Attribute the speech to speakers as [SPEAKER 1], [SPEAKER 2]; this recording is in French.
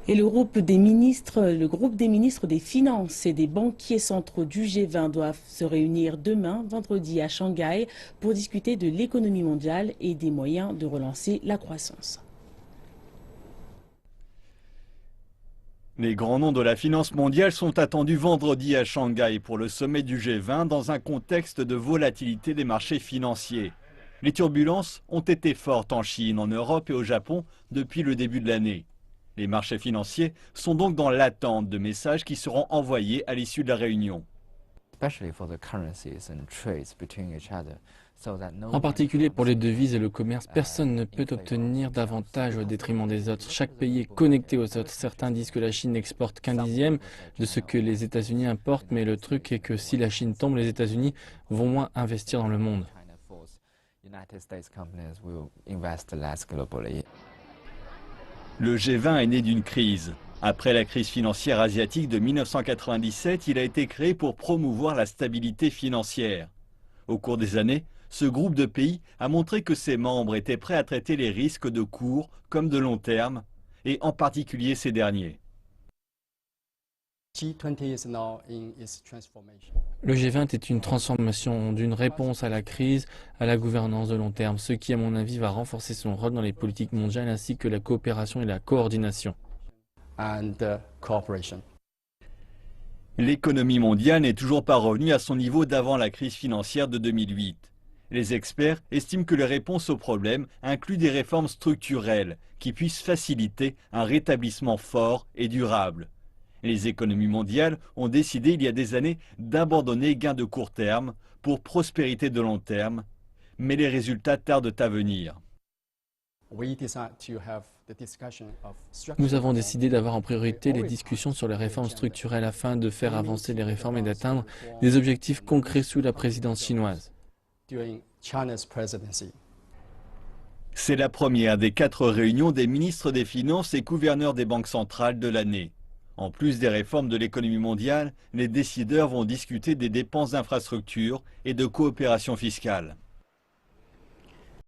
[SPEAKER 1] Et le groupe des ministres des Finances et des banquiers centraux du G20 doivent se réunir demain, vendredi, à Shanghai, pour discuter de l'économie mondiale et des moyens de relancer la croissance.
[SPEAKER 2] Les grands noms de la finance mondiale sont attendus vendredi à Shanghai pour le sommet du G20 dans un contexte de volatilité des marchés financiers. Les turbulences ont été fortes en Chine, en Europe et au Japon depuis le début de l'année. Les marchés financiers sont donc dans l'attente de messages qui seront envoyés à l'issue de la réunion.
[SPEAKER 3] En particulier pour les devises et le commerce, personne ne peut obtenir davantage au détriment des autres. Chaque pays est connecté aux autres. Certains disent que la Chine n'exporte qu'un dixième de ce que les États-Unis importent, mais le truc est que si la Chine tombe, les États-Unis vont moins investir dans le monde.
[SPEAKER 2] Le G20 est né d'une crise. Après la crise financière asiatique de 1997, il a été créé pour promouvoir la stabilité financière. Au cours des années, ce groupe de pays a montré que ses membres étaient prêts à traiter les risques de court comme de long terme, et en particulier ces derniers.
[SPEAKER 3] Le G20 est une transformation d'une réponse à la crise à la gouvernance de long terme, ce qui, à mon avis, va renforcer son rôle dans les politiques mondiales ainsi que la coopération et la coordination.
[SPEAKER 2] L'économie mondiale n'est toujours pas revenue à son niveau d'avant la crise financière de 2008. Les experts estiment que les réponses aux problèmes incluent des réformes structurelles qui puissent faciliter un rétablissement fort et durable. Les économies mondiales ont décidé il y a des années d'abandonner gains de court terme pour prospérité de long terme, mais les résultats tardent à venir.
[SPEAKER 3] Nous avons décidé d'avoir en priorité les discussions sur les réformes structurelles afin de faire avancer les réformes et d'atteindre des objectifs concrets sous la présidence chinoise.
[SPEAKER 2] C'est la première des 4 réunions des ministres des Finances et gouverneurs des banques centrales de l'année. En plus des réformes de l'économie mondiale, les décideurs vont discuter des dépenses d'infrastructures et de coopération fiscale.